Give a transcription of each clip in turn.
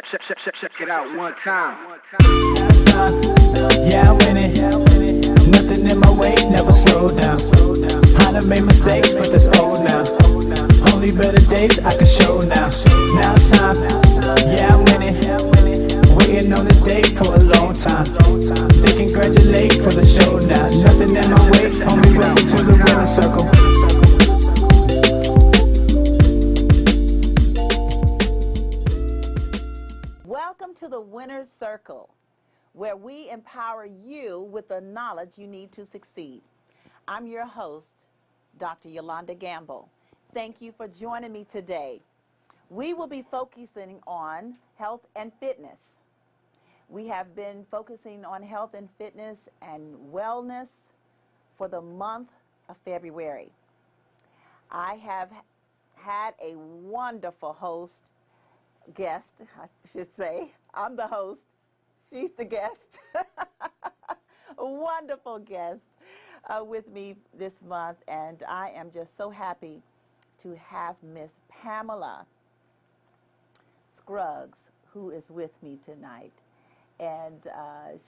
Check it out one time. Yeah, I'm winning. Nothing in my way, never slow down. I done made mistakes, but that's old now. Only better days I can show now. Now it's time. Yeah, I'm winning. Waiting on this day for a long time. They congratulate for the show now. Nothing in my way, only welcome to the winning circle. Welcome to the Winner's Circle, where we empower you with the knowledge you need to succeed. I'm your host, Dr. Yolanda Gamble. Thank you for joining me today. We will be focusing on health and fitness. We have been focusing on health and fitness and wellness for the month of February. I have had a wonderful guest, I should say. I'm the host. She's the guest. A wonderful guest with me this month, and I am just so happy to have Miss Pamela Scruggs, who is with me tonight. And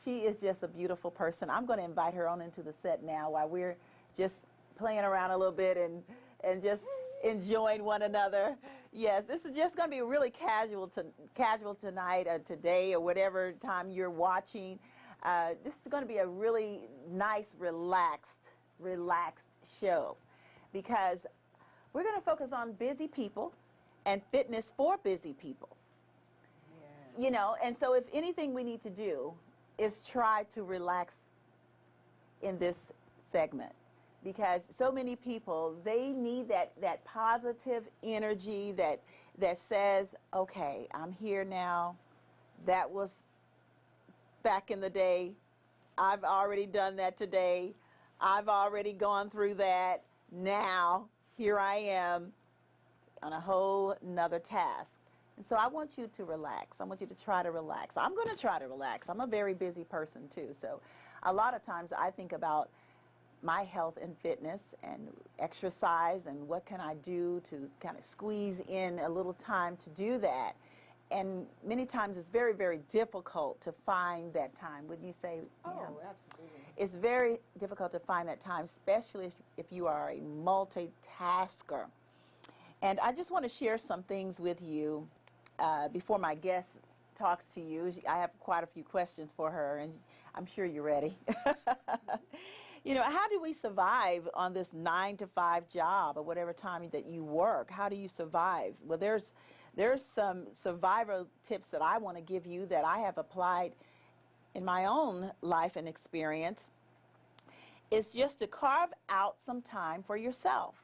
she is just a beautiful person. I'm going to invite her on into the set now while we're just playing around a little bit and just enjoying one another. Yes, this is just going to be really casual tonight or today or whatever time you're watching. This is going to be a really nice, relaxed show because we're going to focus on busy people and fitness for busy people. Yes. You know, and so if anything we need to do is try to relax in this segment. Because so many people, they need that positive energy that says, okay, I'm here now. That was back in the day. I've already done that today. I've already gone through that. Now, here I am on a whole nother task. And so I want you to relax. I want you to try to relax. I'm going to try to relax. I'm a very busy person too. So a lot of times I think about my health and fitness and exercise and what can I do to kind of squeeze in a little time to do that. And many times it's very, very difficult to find that time. Would you say? Oh, absolutely. It's very difficult to find that time, especially if you are a multitasker. And I just want to share some things with you before my guest talks to you. I have quite a few questions for her, and I'm sure you're ready. You know, how do we survive on this 9-to-5 job or whatever time that you work? How do you survive? Well, there's some survival tips that I want to give you that I have applied in my own life and experience. It's just to carve out some time for yourself.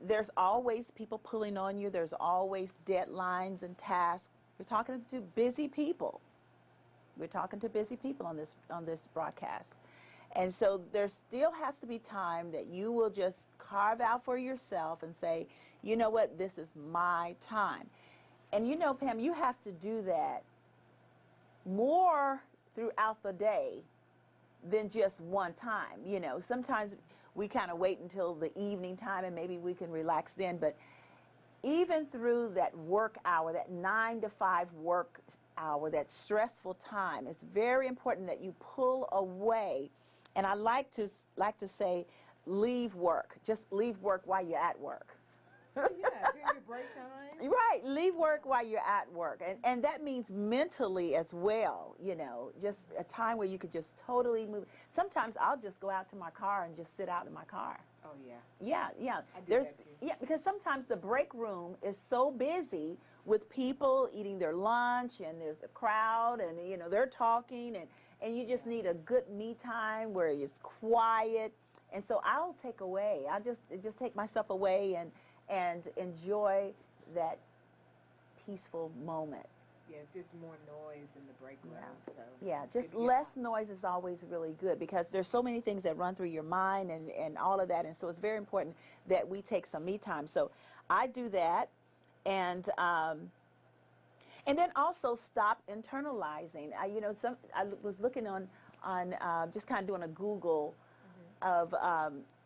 There's always people pulling on you. There's always deadlines and tasks. We're talking to busy people. We're talking to busy people on this broadcast. And so there still has to be time that you will just carve out for yourself and say, you know what, this is my time. And you know, Pam, you have to do that more throughout the day than just one time. You know, sometimes we kind of wait until the evening time and maybe we can relax then. But even through that work hour, that 9-to-5 work hour, that stressful time, it's very important that you pull away. And I like to say, leave work. Just leave work while you're at work. Yeah, during your break time. Right, leave work while you're at work. And that means mentally as well, you know, just a time where you could just totally move. Sometimes I'll just go out to my car and just sit out in my car. Oh, yeah. Yeah. I do that too. Yeah, because sometimes the break room is so busy with people eating their lunch and there's a crowd and, you know, they're talking and you just need a good me time where it's quiet. And so I'll take away. I'll just take myself away and enjoy that peaceful moment. Yeah, it's just more noise in the break room. Yeah. So Yeah, just less noise is always really good because there's so many things that run through your mind and all of that. And so it's very important that we take some me time. So I do that. And then also stop internalizing. I was looking on just kind of doing a Google of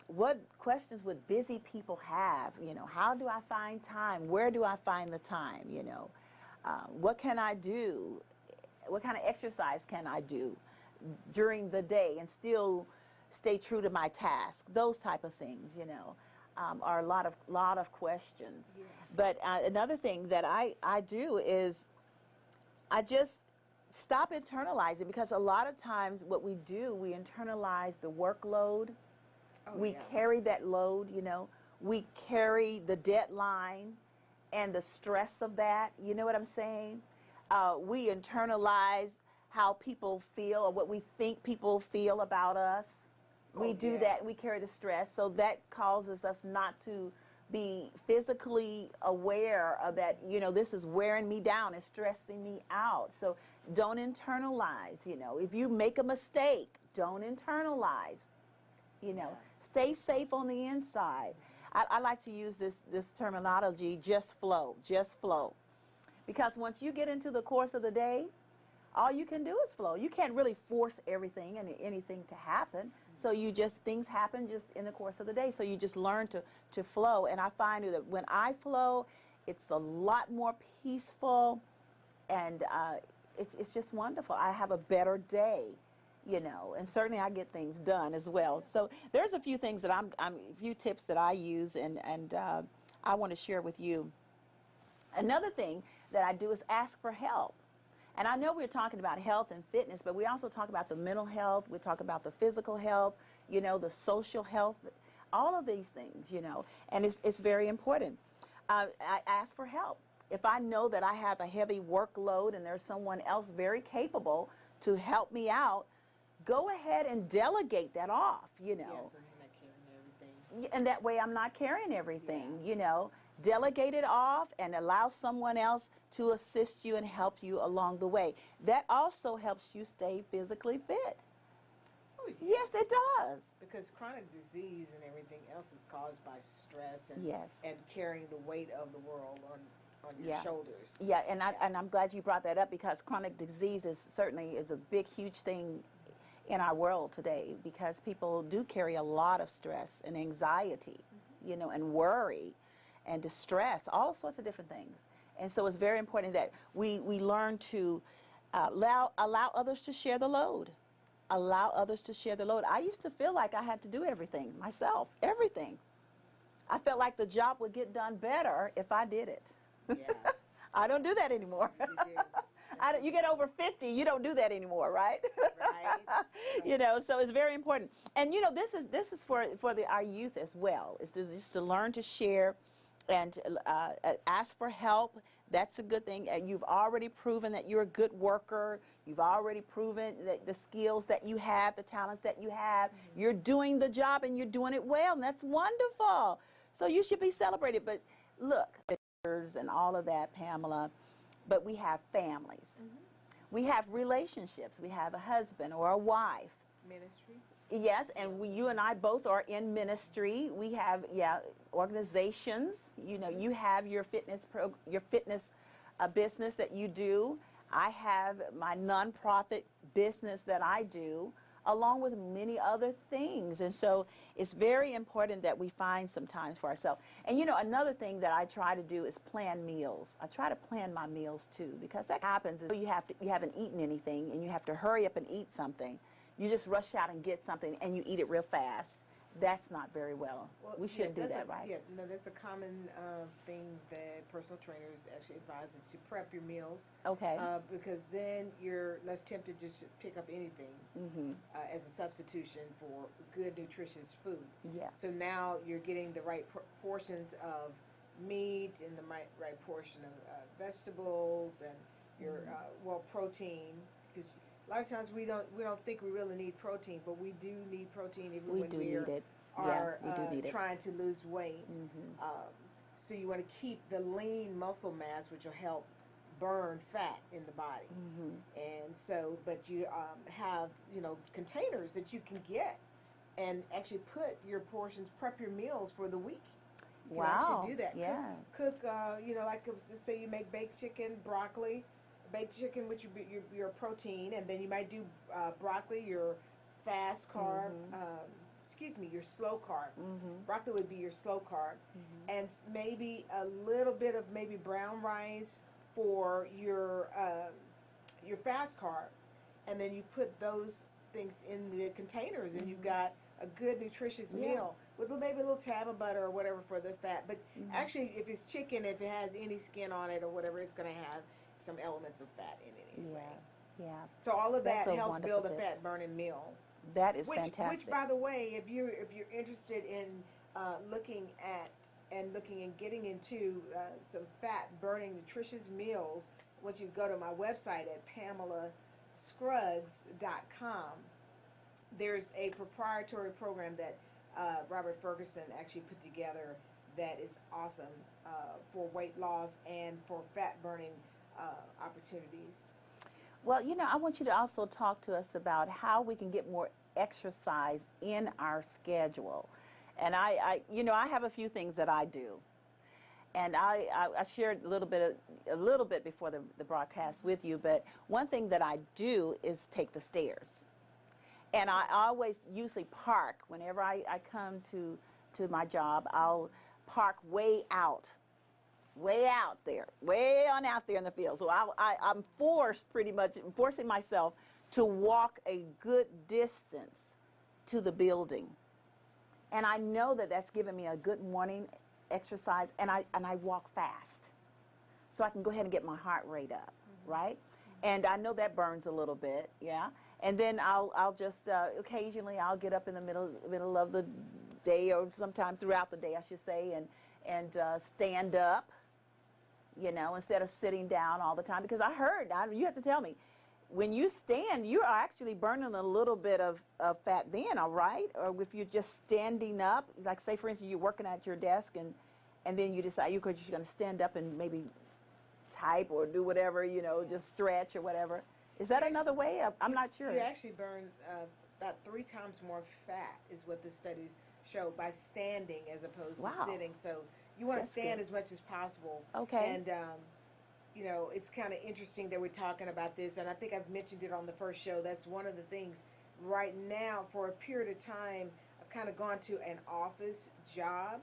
what questions would busy people have. You know, how do I find time? Where do I find the time? You know, What can I do? What kind of exercise can I do during the day and still stay true to my task? Those type of things, are a lot of questions. Yeah. But another thing that I do is I just stop internalizing, because a lot of times what we do, we internalize the workload. Oh, We yeah. carry that load, we carry the deadline and the stress of that. You know what I'm saying? We internalize how people feel, or what we think people feel about us. We Oh, do yeah. that. We carry the stress. So that causes us not to be physically aware of that, this is wearing me down, it's stressing me out. So don't internalize, if you make a mistake, don't internalize, Yeah. stay safe on the inside. I like to use this terminology, just flow, just flow. Because once you get into the course of the day, all you can do is flow. You can't really force everything and anything to happen. So things happen just in the course of the day. So you just learn to flow. And I find that when I flow, it's a lot more peaceful, and it's just wonderful. I have a better day, and certainly I get things done as well. So there's a few things that a few tips that I use, and I want to share with you. Another thing that I do is ask for help. And I know we're talking about health and fitness, but we also talk about the mental health, we talk about the physical health, the social health, all of these things, and it's very important. I ask for help. If I know that I have a heavy workload and there's someone else very capable to help me out, go ahead and delegate that off, Yeah, so you're not carrying everything. and that way I'm not carrying everything, Delegate it off and allow someone else to assist you and help you along the way. That also helps you stay physically fit. Oh, yeah. Yes, it does. Because chronic disease and everything else is caused by stress and Yes. and carrying the weight of the world on your Yeah. shoulders. Yeah, and I'm glad you brought that up, because chronic disease certainly is a big, huge thing in our world today, because people do carry a lot of stress and anxiety, and worry and distress, all sorts of different things. And so it's very important that we learn to allow others to share the load. Allow others to share the load. I used to feel like I had to do everything myself, everything. I felt like the job would get done better if I did it. Yeah. I don't do that anymore. You do. You get over 50, you don't do that anymore, right? Right. So it's very important. And this is for our youth as well. Is just to learn to share and ask for help. That's a good thing. You've already proven that you're a good worker. You've already proven that the skills that you have, the talents that you have, you're doing the job and you're doing it well, and that's wonderful. So you should be celebrated. But look, and all of that, Pamela, but we have families. We have relationships. We have a husband or a wife. Ministry. Yes, and you and I both are in ministry. We have, organizations. You have your fitness business that you do. I have my nonprofit business that I do, along with many other things. And so it's very important that we find some time for ourselves. And another thing that I try to do is plan meals. I try to plan my meals too, because that happens is you haven't eaten anything and you have to hurry up and eat something. You just rush out and get something and you eat it real fast. That's not very well. We shouldn't do that, right? Yeah, no, that's a common thing that personal trainers actually advise is to prep your meals. Okay. Because then you're less tempted to just pick up anything as a substitution for good, nutritious food. Yeah. So now you're getting the right portions of meat and the right portion of vegetables and your protein. Because a lot of times we don't think we really need protein, but we do need protein even when we are trying to lose weight. So you want to keep the lean muscle mass, which will help burn fat in the body. And so, but you have containers that you can get and actually put your portions, prep your meals for the week. You can actually do that. Yeah. Cook like say you make baked chicken, broccoli. Baked chicken, which would be your protein, and then you might do broccoli, your fast carb, your slow carb. Broccoli would be your slow carb, and maybe a little bit of maybe brown rice for your fast carb, and then you put those things in the containers, and you've got a good nutritious meal with maybe a little tab of butter or whatever for the fat. But actually, if it's chicken, if it has any skin on it or whatever, it's going to have some elements of fat in it anyway. Yeah. So all of That's that a helps wonderful build a fix. fat burning meal. That is Which, fantastic. by the way, if you're interested in looking and getting into some fat burning nutritious meals, once you go to my website at PamelaScruggs.com, there's a proprietary program that Robert Ferguson actually put together that is awesome for weight loss and for fat burning opportunities. Well, I want you to also talk to us about how we can get more exercise in our schedule. And I have a few things that I do. And I shared a little bit before the broadcast with you, but one thing that I do is take the stairs. And I always usually park whenever I come to my job. I'll park way out there, way on out there in the field. So I'm forcing myself to walk a good distance to the building. And I know that that's giving me a good morning exercise, and I walk fast. So I can go ahead and get my heart rate up, right? And I know that burns a little bit, yeah. And then I'll just occasionally I'll get up in the middle of the day, or sometime throughout the day, I should say, and stand up, instead of sitting down all the time. Because you have to tell me, when you stand, you are actually burning a little bit of fat then, all right? Or if you're just standing up, like say for instance, you're working at your desk and then you decide you're going to stand up and maybe type or do whatever, just stretch or whatever. Is that another way? I'm not sure. You actually burn about 3 times more fat is what the studies show by standing as opposed to sitting. So you want to stand as much as possible. Okay. And, it's kind of interesting that we're talking about this, and I think I've mentioned it on the first show. That's one of the things right now for a period of time. I've kind of gone to an office job.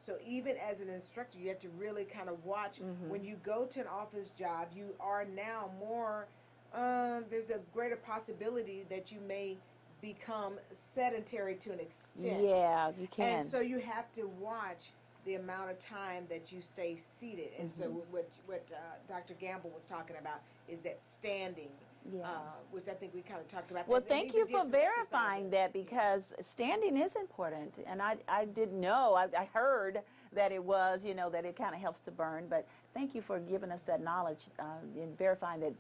So even as an instructor, you have to really kind of watch. When you go to an office job, you are now more, there's a greater possibility that you may become sedentary to an extent. Yeah, you can. And so you have to watch the amount of time that you stay seated. And so what Dr. Gamble was talking about is that standing, which I think we kind of talked about. Well, thank you for verifying that, because standing is important. And I didn't know. I heard that it was, that it kind of helps to burn. But thank you for giving us that knowledge and verifying that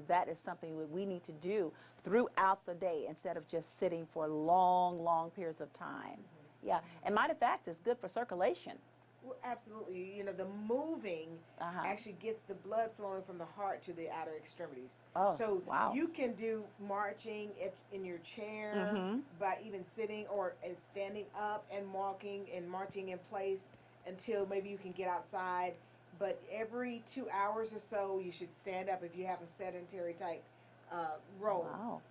that is something that we need to do throughout the day instead of just sitting for long, long periods of time. Yeah, and matter of fact, it's good for circulation. Well, absolutely. The moving actually gets the blood flowing from the heart to the outer extremities. Oh, so wow. You can do marching in your chair by even sitting or standing up and walking and marching in place until maybe you can get outside. But every 2 hours or so, you should stand up if you have a sedentary type role. Wow.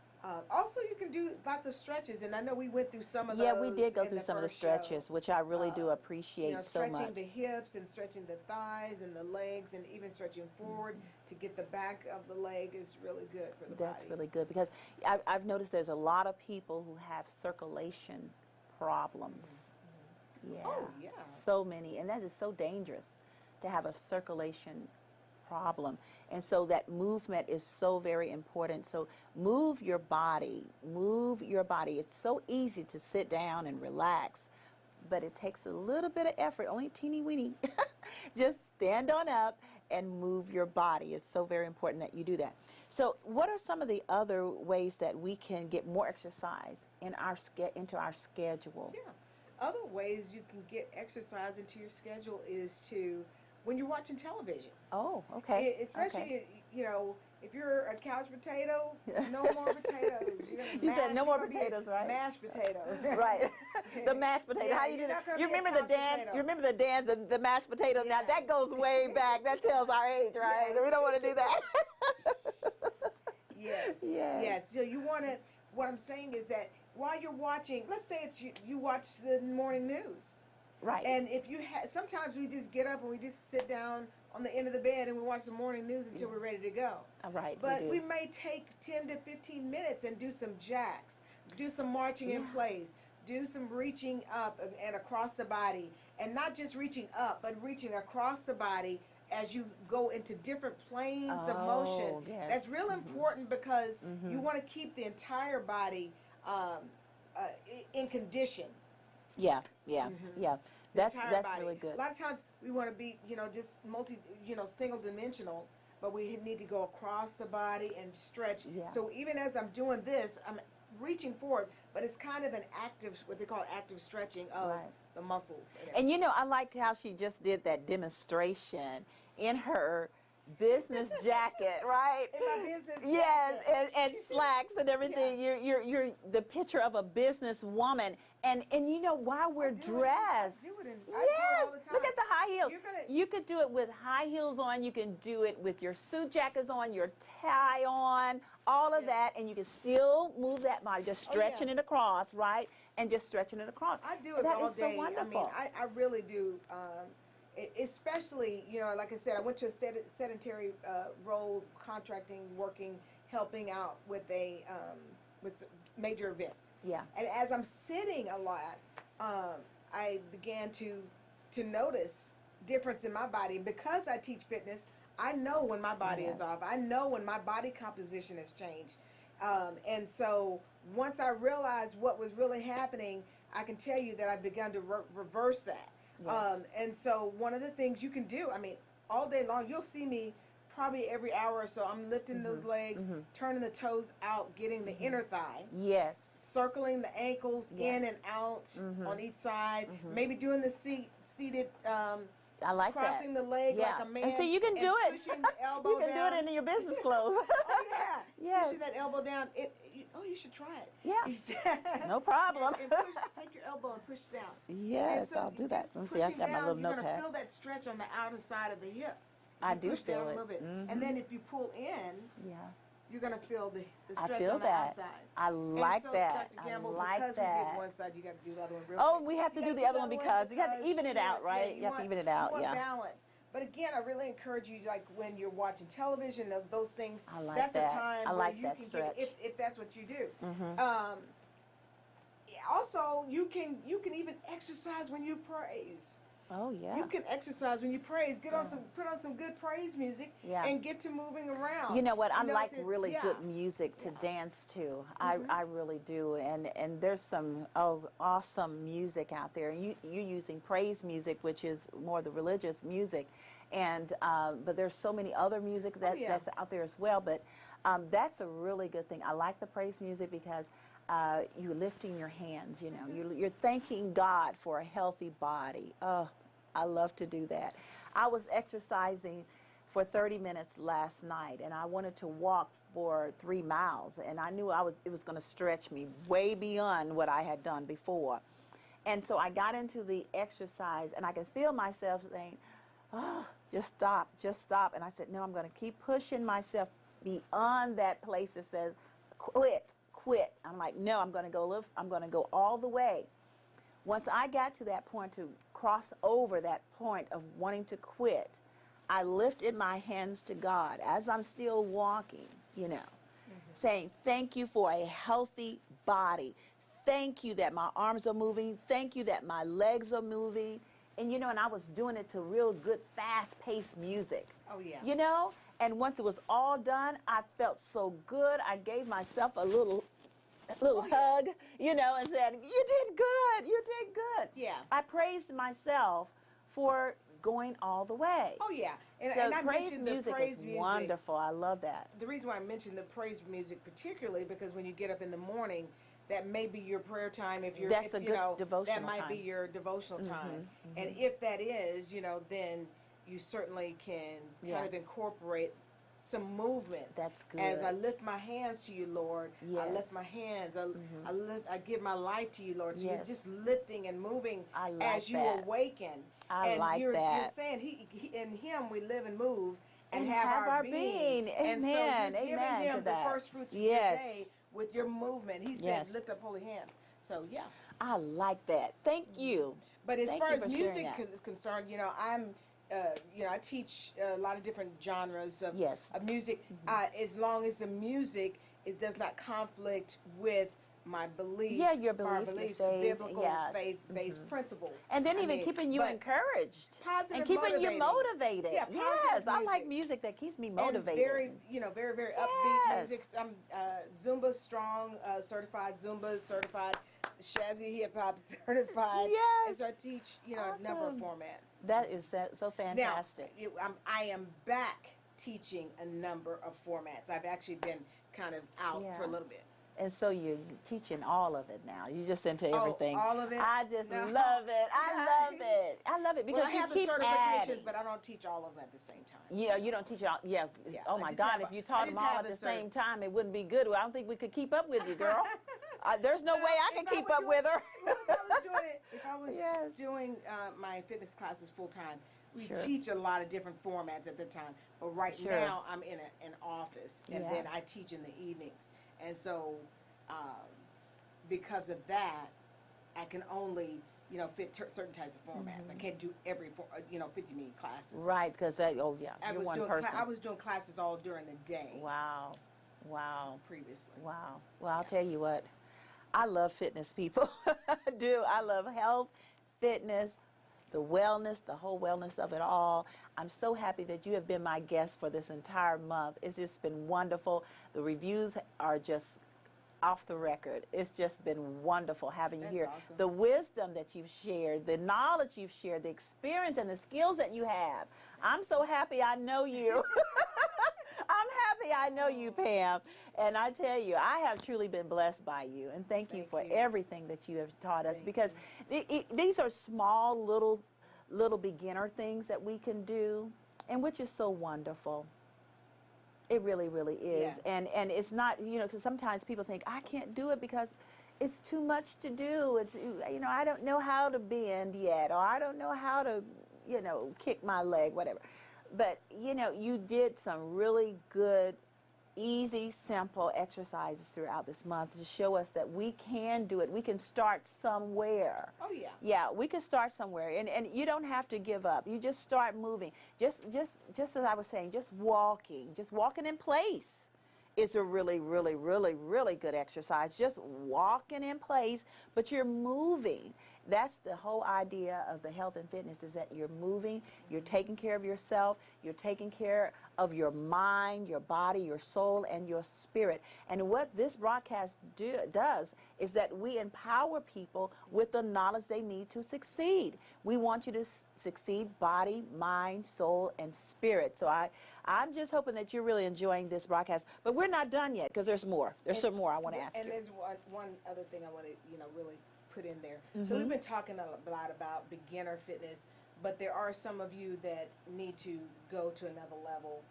Also, you can do lots of stretches, and I know we went through some of those. Yeah, we did go through some of the stretches, which I really do appreciate so much. Stretching the hips and stretching the thighs and the legs, and even stretching forward to get the back of the leg is really good for the body. That's really good, because I've noticed there's a lot of people who have circulation problems. Yeah. Oh, yeah. So many, and that is so dangerous to have a circulation problem. And so that movement is so very important. So move your body. It's so easy to sit down and relax, but it takes a little bit of effort, only teeny weeny. Just stand on up and move your body. It's so very important that you do that. So what are some of the other ways that we can get more exercise into our schedule? Yeah. Other ways you can get exercise into your schedule is when you're watching television. Oh, okay. Especially, if you're a couch potato, no more potatoes. You said no more potatoes, right? Mashed potatoes. Right. The mashed potato. Yeah, how you do that? You remember the dance? Potato. You remember the dance, the mashed potato? Yeah. Now that goes way back. That tells our age, right? Yes. We don't want to do that. Yes. Yes. Yes. So you want to. What I'm saying is that while you're watching, let's say it's you watch the morning news. Right. And if you sometimes we just get up and we just sit down on the end of the bed and we watch the morning news until we're ready to go. All right. But we we do. may take 10 to 15 minutes and do some jacks, do some marching in place, do some reaching up and across the body, and not just reaching up, but reaching across the body as you go into different planes of motion. Yes. That's real important because you want to keep the entire body in condition. Yeah. That's Body. really good. A lot of times we want to be, just single dimensional, but we need to go across the body and stretch. Yeah. So even as I'm doing this, I'm reaching forward, but it's kind of an active, what they call active stretching of the muscles. And I like how she just did that demonstration in her business jacket, right? In my business yes, jacket. and slacks and everything. You're the picture of a business woman, and while we're dressed. I do it Yes, all the time. look at the high heels. You're You could do it with high heels on. You can do it with your suit jackets on, your tie on, all of that, and you can still move that body, just stretching it across, right? And just stretching it across. I do it that all is day. So wonderful. I mean, I really do. Especially, like I said, I went to a sedentary role, contracting, working, helping out with with major events. Yeah. And as I'm sitting a lot, I began to notice difference in my body. And because I teach fitness, I know when my body is off. I know when my body composition has changed. And so once I realized what was really happening, I can tell you that I've begun to reverse that. Yes. And so one of the things you can do, I mean, all day long, you'll see me probably every hour or so. I'm lifting those legs, turning the toes out, getting the inner thigh. Yes. Circling the ankles in and out on each side. Maybe doing the seated, I like crossing that. the leg like a man. And see, you can do it. Pushing the elbow you can down. do it in your business clothes. Oh yeah. Yes. Pushing that elbow down. You should try it. Yeah. No problem. and take your elbow and push down. Yes, so I'll do that. just Let me see. I pushing got my down, little you're notepad. gonna feel that stretch on the outer side of the hip. I You do push feel down it. a little bit. And then if you pull in, you're gonna feel the stretch I feel on the that. outside. I like and so, that. Dr. Gamble, I like because that. we did one side, you got to do the other one real Oh, quick. we have to You do gotta the other one because you have to even it out, right? You have to even it out. You Yeah. want balance. But again, I really encourage you, like when you're watching television, of those things. I like that's that. a time I where like you that can stretch. get if that's what you do. Also, you can even exercise when you praise. Oh yeah. You can exercise when you praise. Put on some good praise music and get to moving around. You know what? I You know, like it's- really yeah. good music to dance to. I really do. And there's some awesome music out there. You're using praise music, which is more the religious music. And but there's so many other music that's out there as well. But that's a really good thing. I like the praise music because you're lifting your hands. You know, you're thanking God for a healthy body. Oh, I love to do that. I was exercising for 30 minutes last night, and I wanted to walk for 3 miles, and I knew it was going to stretch me way beyond what I had done before. And so I got into the exercise, and I could feel myself saying, oh, just stop. And I said, no, I'm going to keep pushing myself beyond that place that says, quit. I'm like, no, I'm going to go all the way. Once I got to that point, to cross over that point of wanting to quit, I lifted my hands to God as I'm still walking, saying, thank you for a healthy body. Thank you that my arms are moving. Thank you that my legs are moving. And, and I was doing it to real good, fast-paced music. Oh, yeah. And once it was all done, I felt so good. I gave myself a little hug, and said, you did good. Yeah. I praised myself for going all the way. Oh, yeah. And I praise mentioned the music praise is music. wonderful. I love that. The reason why I mentioned the praise music particularly because when you get up in the morning, that may be your prayer time. That's a good devotional that might time. be your devotional time. And if that is, then you certainly can kind of incorporate some movement. That's good. As I lift my hands to you, Lord, I lift my hands. I give my life to you, Lord. So you're just lifting and moving as you awaken. I like you're that. saying he in Him we live and move and have our being. And so Amen. you're giving Amen Him to that. the first fruits of your day with your movement. He said, lift up holy hands. So yeah. I like that. Thank you. But as Thank far you as for music sharing that. is concerned, I'm I teach a lot of different genres of, Yes. of music, as long as the music it does not conflict with my beliefs, Yeah, your our belief, your beliefs, faith, biblical yes. faith-based principles. And then I even mean, keeping you but encouraged. positive, And keeping you motivating. motivated. Yeah, Yes, positive I like music. music that keeps me And motivated. very, very, very upbeat Yes. music. I'm Zumba Strong, certified Zumba, certified Shazzy Hip Hop certified. Yes. And so I teach, a number of Awesome. formats. That is so fantastic. Now, I am back teaching a number of formats. I've actually been kind of out Yeah. for a little bit. And so you're teaching all of it now. You're just into Oh, everything. all of it? I just No. love it. I love it. I love it because Well, I you have the keep certifications, adding. but I don't teach all of them at the same time. Yeah, you don't teach all. Yeah. Yeah, Oh I my just God! have If a- you I taught them just all have at a the same time, it wouldn't be good. I don't think we could keep up with you, girl. There's no Well, way I can if I keep were up doing- with her. Well, if I was Yes. doing my fitness classes full time, we Sure. teach a lot of different formats at the time. But right Sure. now, I'm in an office, and Yeah. then I teach in the evenings. And so, because of that, I can only fit certain types of formats. I can't do every 50-minute classes. Right, because oh yeah, you're one person. I was doing classes all during the day. Wow, wow, Previously. wow. Well, I'll tell you what, I love fitness, people. I do. I love health, fitness, the wellness, the whole wellness of it all. I'm so happy that you have been my guest for this entire month. It's just been wonderful. The reviews are just off the record. It's just been wonderful having you That's here. awesome. The wisdom that you've shared, the knowledge you've shared, the experience and the skills that you have. I'm so happy I know you. I'm happy I know you, Pam. And I tell you, I have truly been blessed by you. And thank you for everything that you have taught us, because these are small, little beginner things that we can do, and which is so wonderful. It really, really is. Yeah. And it's not, 'cause sometimes people think, I can't do it because it's too much to do. It's, I don't know how to bend yet, or I don't know how to, kick my leg, whatever. But, you did some really good, easy, simple exercises throughout this month to show us that we can do it. We can start somewhere. Oh yeah. Yeah, we can start somewhere, and you don't have to give up. You just start moving. Just as I was saying, just walking in place is a really, really, really, really good exercise. Just walking in place, but you're moving. That's the whole idea of the health and fitness, is that you're moving, you're taking care of yourself, you're taking care of your mind, your body, your soul, and your spirit. And what this broadcast does is that we empower people with the knowledge they need to succeed. We want you to succeed body, mind, soul, and spirit. So I'm just hoping that you're really enjoying this broadcast. But we're not done yet, because there's more. There's some more I want to ask you. And there's one other thing I want to really put in there. So we've been talking a lot about beginner fitness, but there are some of you that need to go to another level,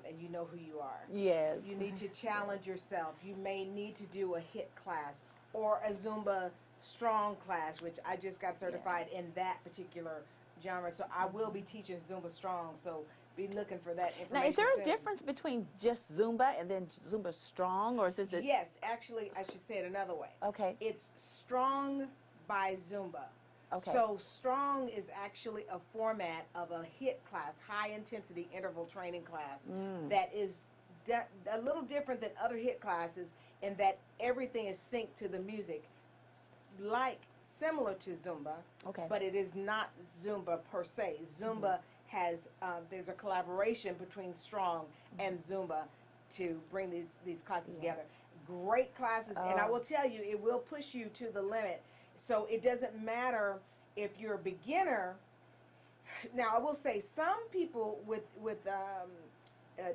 and you know who you are. Yes. You need to challenge yourself. You may need to do a HIIT class or a Zumba Strong class, which I just got certified in that particular genre. So I will be teaching Zumba Strong. So be looking for that information. Now, is there a soon. difference between just Zumba and then Zumba Strong, or is this Yes, actually, I should say it another way. Okay. It's Strong by Zumba. Okay. So Strong is actually a format of a HIIT class, high intensity interval training class, that is a little different than other HIIT classes in that everything is synced to the music, similar to Zumba. Okay. But it is not Zumba per se. Zumba has there's a collaboration between Strong and Zumba to bring these classes together. Great classes, and I will tell you, it will push you to the limit. So it doesn't matter if you're a beginner. Now, I will say some people with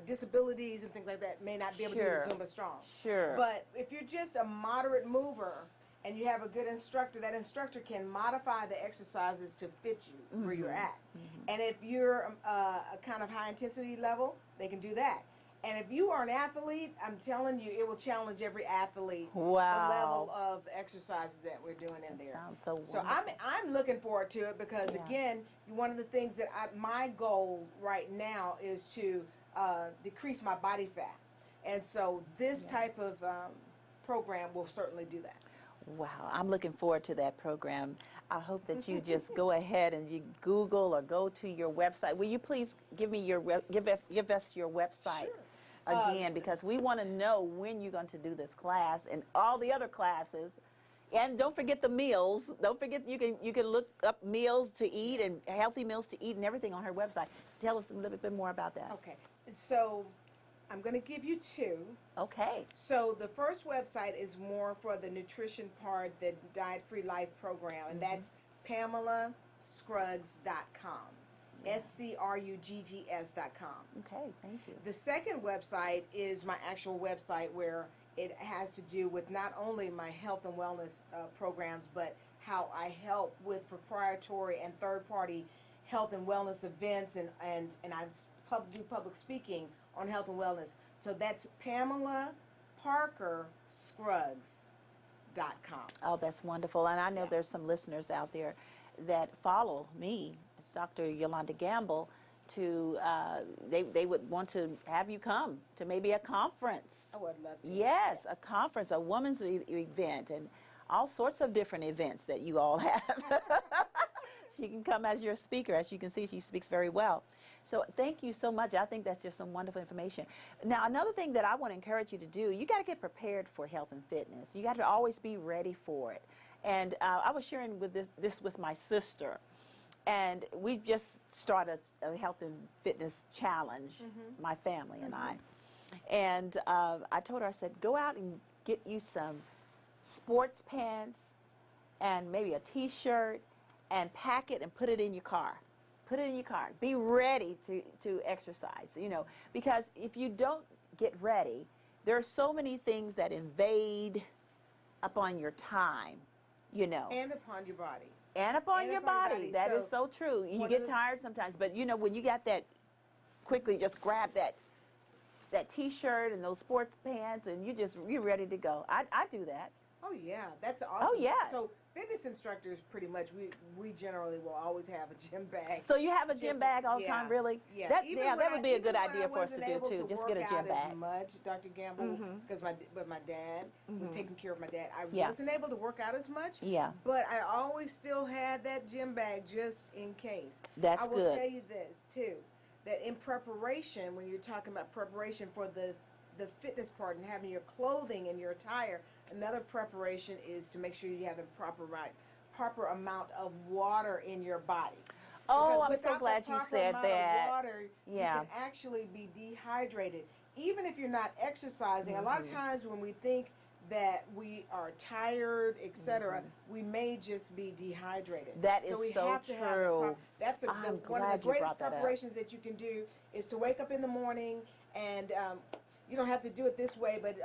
disabilities and things like that may not be able to do Zumba Strong. Sure. But if you're just a moderate mover and you have a good instructor, that instructor can modify the exercises to fit you where you're at. And if you're a kind of high intensity level, they can do that. And if you are an athlete, I'm telling you, it will challenge every athlete. Wow. The level of exercises that we're doing in there. Sounds so So I'm looking forward to it because again, one of the things that my goal right now is to decrease my body fat, and so this type of program will certainly do that. Wow, I'm looking forward to that program. I hope that you just go ahead and you Google or go to your website. Will you please give me your give us your website Sure. again, because we want to know when you're going to do this class and all the other classes. And don't forget the meals. Don't forget you can look up meals to eat and healthy meals to eat and everything on her website. Tell us a little bit more about that. Okay. So I'm going to give you two. Okay. So the first website is more for the nutrition part, the Diet Free Life program, and that's PamelaScruggs.com. SCRUGGS.com. Okay, thank you. The second website is my actual website where it has to do with not only my health and wellness programs, but how I help with proprietary and third-party health and wellness events, and I do public speaking on health and wellness. So that's PamelaParkerScruggs.com. Oh, that's wonderful. And I know there's some listeners out there that follow me, Dr. Yolanda Gamble, to they would want to have you come to maybe a conference. I would love to. Yes, a conference, a women's event, and all sorts of different events that you all have. She can come as your speaker. As you can see, she speaks very well. So thank you so much. I think that's just some wonderful information. Now, another thing that I want to encourage you to do, you got to get prepared for health and fitness. You got to always be ready for it. And I was sharing with this with my sister, and we just started a health and fitness challenge, my family and I. And I told her, I said, go out and get you some sports pants and maybe a T-shirt and pack it and put it in your car. Put it in your car. Be ready to exercise, you know, because if you don't get ready, there are so many things that invade upon your time, you know. And upon your body. And upon your body. That is so true. You get tired sometimes, but you know, when you got that, quickly just grab that T-shirt and those sports pants, and you're ready to go. I do that. Oh yeah, that's awesome. Oh yeah. So fitness instructors, pretty much, we generally will always have a gym bag. So you have a gym bag all the time, really? Yeah. That would be a good idea for us to do too. Just get a gym bag. As much, Dr. Gamble, because my dad was taking care of my dad. I Yeah. wasn't able to work out as much. Yeah. But I always still had that gym bag just in case. That's I will good. tell you this too, that in preparation, when you're talking about preparation for the fitness part and having your clothing and your attire, another preparation is to make sure you have the proper amount of water in your body. Oh, Because I'm so glad you without the said proper amount of that. water, Yeah. you can actually be dehydrated. Even if you're not exercising, a lot of times when we think that we are tired, etc., we may just be dehydrated. That is so we so have to have true. that's I'm one of glad the you greatest brought that up. preparations that you can do is to wake up in the morning and you don't have to do it this way, but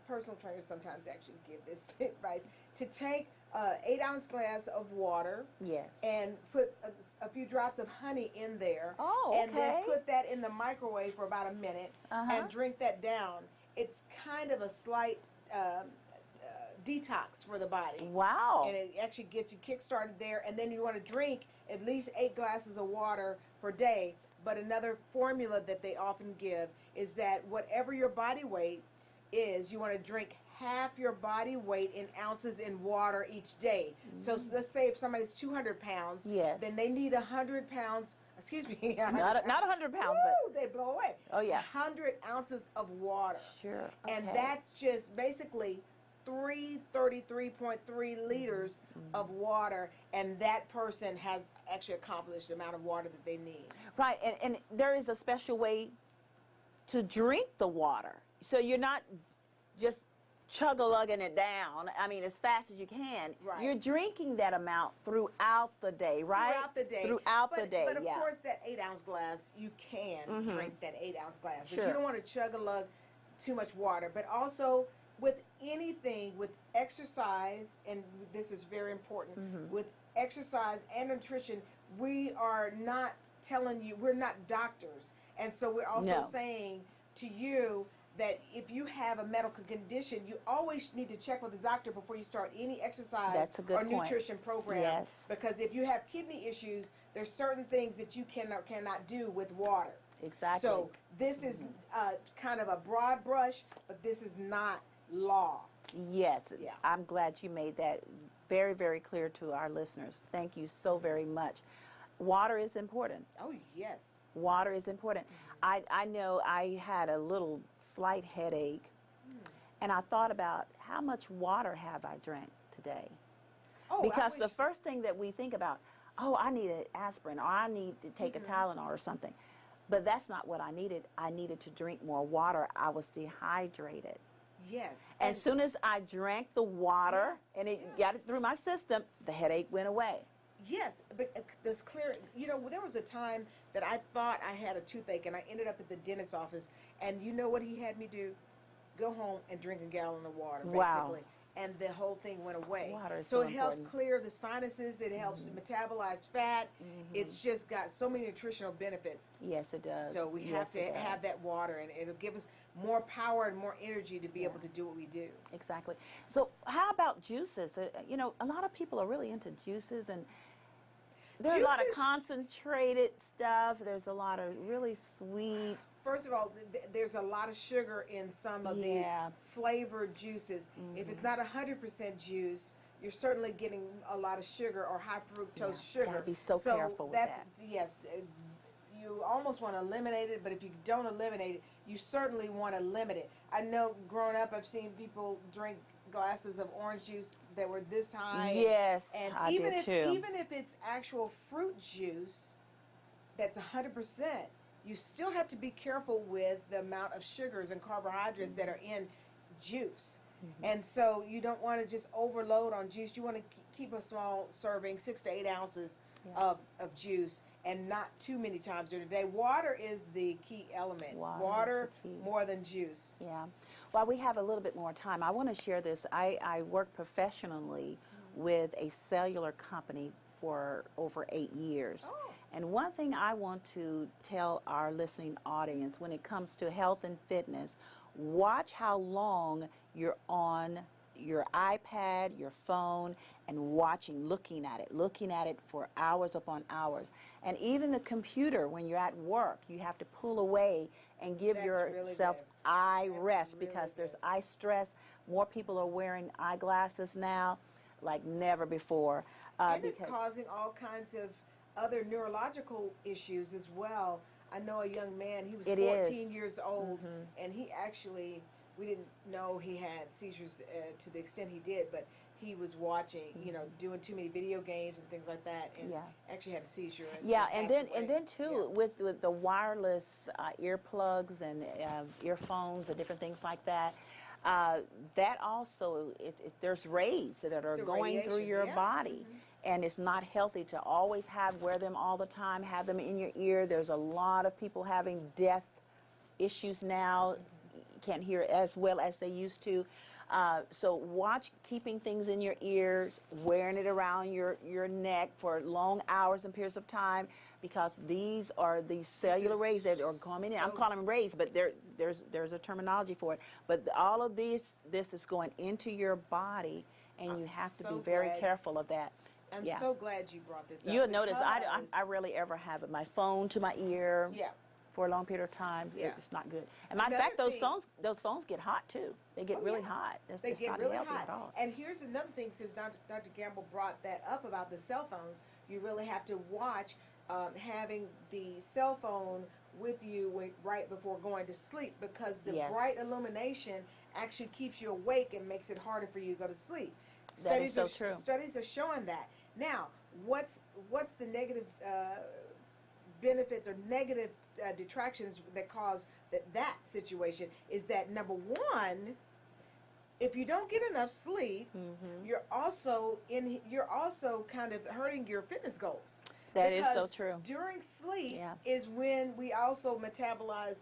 personal trainers sometimes actually give this advice, to take 8-ounce glass of water Yes. and put a few drops of honey in there, Oh, and then okay. put that in the microwave for about a minute and drink that down. It's kind of a slight detox for the body. Wow. And it actually gets you kick-started there, and then you want to drink at least 8 glasses of water per day. But another formula that they often give is that whatever your body weight is, you want to drink half your body weight in ounces in water each day. So let's say if somebody's 200 pounds, Yes. then they need 100 pounds, excuse me. Not 100 pounds, Woo, they blow away. Oh, yeah. 100 ounces of water. Sure. And okay. that's just basically 33.3 liters of water, and that person has actually accomplished the amount of water that they need. Right, and there is a special way to drink the water. So you're not just chug-a-lugging it down, I mean, as fast as you can. Right. You're drinking that amount throughout the day, right? Throughout the day. Throughout the day, But of yeah. course, that 8-ounce glass, you can drink that 8-ounce glass. But Sure. you don't want to chug-a-lug too much water. But also, with anything, with exercise, and this is very important, with exercise and nutrition, we are not telling you, we're not doctors. And so we're also No. saying to you that if you have a medical condition, you always need to check with the doctor before you start any exercise That's a good or point. nutrition program. Yes. Because if you have kidney issues, there's certain things that you cannot do with water. Exactly. So this is kind of a broad brush, but this is not law. Yes, Yeah. I'm glad you made that very, very clear to our listeners. Thank you so very much. Water is important. Oh, yes. Water is important. I know I had a little slight headache, and I thought about how much water have I drank today? Oh, Because the first thing that we think about, oh, I need an aspirin or I need to take a Tylenol or something. But that's not what I needed. I needed to drink more water. I was dehydrated. Yes. And as soon as I drank the water and it got it through my system, the headache went away. Yes, but there's clear. You know, there was a time that I thought I had a toothache, and I ended up at the dentist's office. And you know what he had me do? Go home and drink a gallon of water, Wow. basically. And the whole thing went away. Water is so so it helps important. clear the sinuses. It helps metabolize fat. It's just got so many nutritional benefits. Yes, it does. So we have to have that water, and it'll give us more power and more energy to be able to do what we do. Exactly. So how about juices? You know, a lot of people are really into juices, and there's a lot of Juices- concentrated stuff. There's a lot of really sweet. First of all, there's a lot of sugar in some of Yeah. the flavored juices. If it's not 100% juice, you're certainly getting a lot of sugar or high fructose sugar. Gotta be so careful with that's, that. Yes, you almost want to eliminate it, but if you don't eliminate it, you certainly want to limit it. I know growing up, I've seen people drink glasses of orange juice that were this high. Yes, and I even did if too. even if it's actual fruit juice, that's 100%. You still have to be careful with the amount of sugars and carbohydrates that are in juice. And so you don't want to just overload on juice. You want to keep a small serving, 6 to 8 ounces of juice, and not too many times during the day. Water is the key element. Water is the key. More than juice. Yeah. While we have a little bit more time, I want to share this. I work professionally with a cellular company for over 8 years. Oh. And one thing I want to tell our listening audience when it comes to health and fitness, watch how long you're on your iPad, your phone, and looking at it for hours upon hours. And even the computer, when you're at work, you have to pull away and give That's really yourself good. eye That's rest really because there's good. eye stress. More people are wearing eyeglasses now like never before. And it's because- causing all kinds of other neurological issues as well. I know a young man, he was It 14 is. years old, and he actually, we didn't know he had seizures to the extent he did, but he was watching, you know, doing too many video games and things like that, and actually had a seizure. Yeah, and passed then away. too with the wireless earplugs and earphones and different things like that. That also there's rays that are The going through radiation, your yeah. body, and it's not healthy to always wear them all the time. Have them in your ear. There's a lot of people having deaf issues now. Can't hear as well as they used to. So watch keeping things in your ears, wearing it around your neck for long hours and periods of time, because these are the cellular rays that are coming in. I'm calling them rays, but there's a terminology for it. But all of this is going into your body, and you have to be so very glad. careful of that. I'm Yeah. so glad you brought this up. You'll notice because- I rarely ever have my phone to my ear. Yeah. For a long period of time, Yeah. it's not good. And matter of Another fact, thing- those phones get hot too. They get really hot. They It's get not really healthy hot. at all. And here's another thing, since Dr. Gamble brought that up about the cell phones, you really have to watch having the cell phone with you right before going to sleep, because the Yes. bright illumination actually keeps you awake and makes it harder for you to go to sleep. That is so true. Studies are showing that. Now, what's the negative benefits or negative detractions that cause that situation is that, number one, if you don't get enough sleep, you're also kind of hurting your fitness goals. That is so Because true. During sleep Yeah. is when we also metabolize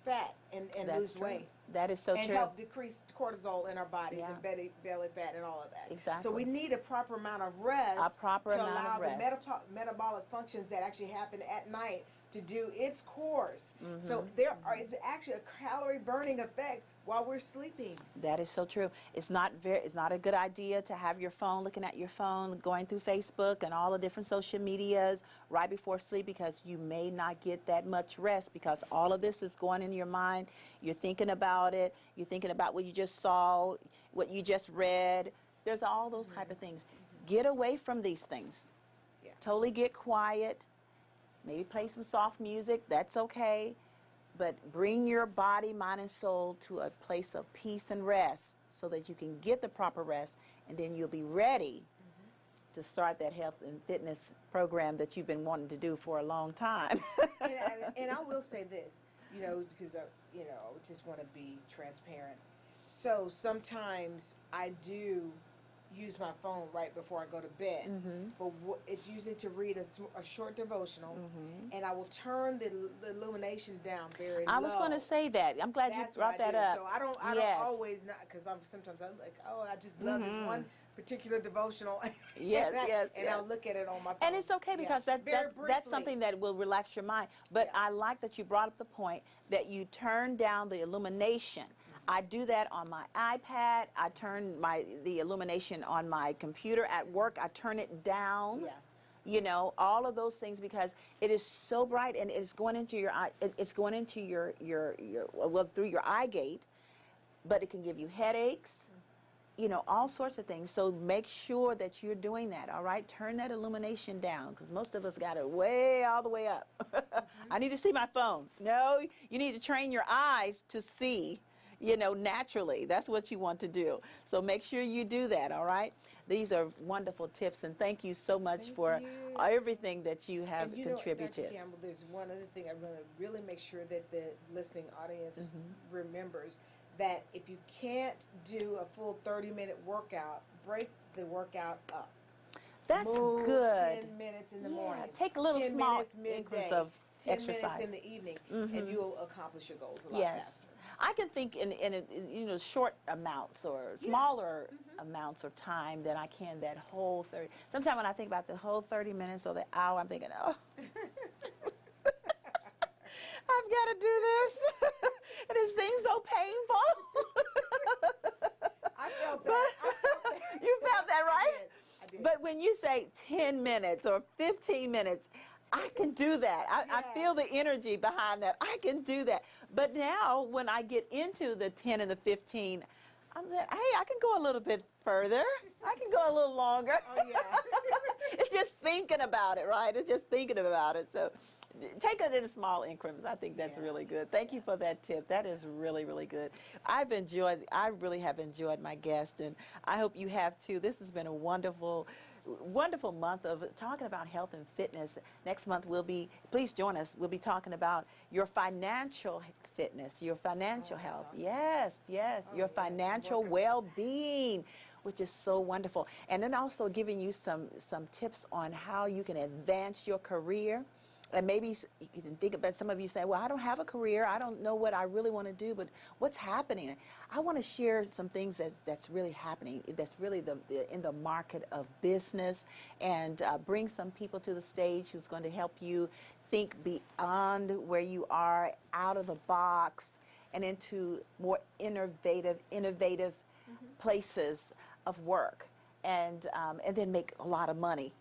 fat and That's lose true. weight. That is so And true. help decrease cortisol in our bodies Yeah. and belly fat and all of that. Exactly. So we need a proper amount of rest A proper to amount allow of rest. the metabolic functions that actually happen at night to do its course. So it's actually a calorie burning effect while we're sleeping. That is so true. It's not a good idea to have your phone, looking at your phone, going through Facebook and all the different social medias right before sleep, because you may not get that much rest, because all of this is going in your mind. You're thinking about it. You're thinking about what you just saw, what you just read. There's all those type of things. Get away from these things. Yeah. Totally get quiet. Maybe play some soft music. That's okay. But bring your body, mind, and soul to a place of peace and rest so that you can get the proper rest, and then you'll be ready to start that health and fitness program that you've been wanting to do for a long time. And I will say this, because I just want to be transparent. So sometimes I do use my phone right before I go to bed, but it's usually to read a short devotional, and I will turn the illumination down very low. I was going to say that. I'm glad you brought that up. So I don't always, not because sometimes I'm like, oh, I just love this one particular devotional. Yes, and I'll look at it on my phone. And it's okay, because that's something that will relax your mind. But I like that you brought up the point that you turn down the illumination. I do that on my iPad. I turn the illumination on my computer at work. I turn it down. Yeah. All of those things, because it is so bright, and it's going into your eye. It's going into your through your eye gate, but it can give you headaches. All sorts of things. So make sure that you're doing that, all right? Turn that illumination down, because most of us got it all the way up. I need to see my phone. No, you need to train your eyes to see, naturally. That's what you want to do. So make sure you do that, all right? These are wonderful tips, and thank you so much for everything that you have contributed. Dr. Campbell, there's one other thing I want to really make sure that the listening audience remembers, that if you can't do a full 30-minute workout, break the workout up. That's Move good. 10 minutes in the morning. Take a little 10 small minutes increments of 10 exercise. minutes in the evening, and you'll accomplish your goals a lot faster. I can think in short amounts or smaller amounts of time than I can that whole 30. Sometimes when I think about the whole 30 minutes or the hour, I'm thinking, oh, I've got to do this. And it seems so painful. I felt that. You felt that, right? I did. But when you say 10 minutes or 15 minutes, I can do that. I feel the energy behind that. I can do that. But now when I get into the 10 and the 15, I'm like, hey, I can go a little bit further. I can go a little longer. Oh, yeah. It's just thinking about it, right? It's just thinking about it. So take it in small increments. I think that's really good. Thank you for that tip. That is really, really good. I really have enjoyed my guest, and I hope you have too. This has been a wonderful month of talking about health and fitness. Next month please join us. We'll be talking about your financial fitness, your financial health. Awesome. Yes, your financial well-being, which is so wonderful. And then also giving you some tips on how you can advance your career. And maybe you can think about, some of you say, well, I don't have a career. I don't know what I really want to do, but what's happening? I want to share some things that's really happening, that's really in the market of business, and bring some people to the stage who's going to help you think beyond where you are, out of the box, and into more innovative places of work, and then make a lot of money.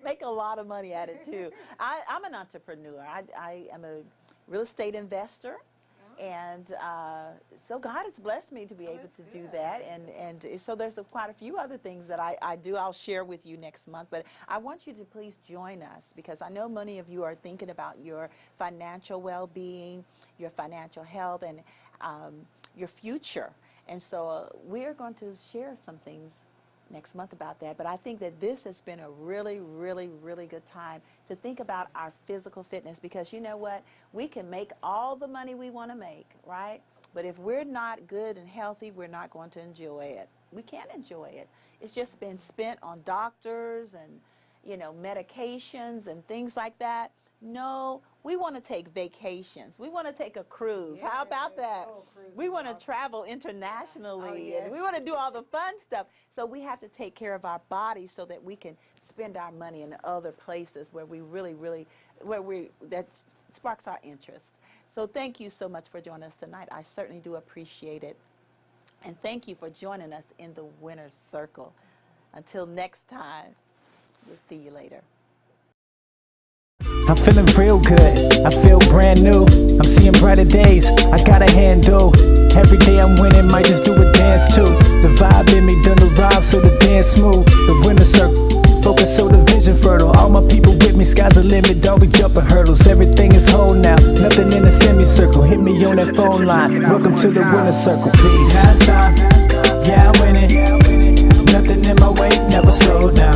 Make a lot of money at it too. I'm an entrepreneur. I am a real estate investor, and so God has blessed me to be able to do that. And so there's quite a few other things that I do. I'll share with you next month. But I want you to please join us, because I know many of you are thinking about your financial well-being, your financial health, and your future. And so we're going to share some things next month about that. But I think that this has been a really, really, really good time to think about our physical fitness, because you know what? We can make all the money we want to make, right? But if we're not good and healthy, we're not going to enjoy it. We can't enjoy it. It's just been spent on doctors and, medications and things like that. No, we want to take vacations. We want to take a cruise. How about that? We want to travel internationally, and we want to do all the fun stuff. So we have to take care of our bodies so that we can spend our money in other places where we really, really that sparks our interest. So thank you so much for joining us tonight. I certainly do appreciate it. And thank you for joining us in the Winner's Circle. Until next time, we'll see you later. I'm feeling real good, I feel brand new. I'm seeing brighter days, I got a handle. Every day I'm winning, might just do a dance too. The vibe in me done the rhyme, so the dance smooth. The Winner's Circle, focus so the vision fertile. All my people with me, sky's the limit, don't be jumping hurdles. Everything is whole now, nothing in a semicircle. Hit me on that phone line, welcome to the Winner's Circle, peace. Past time, yeah I'm winning. Nothing in my way, never slow down.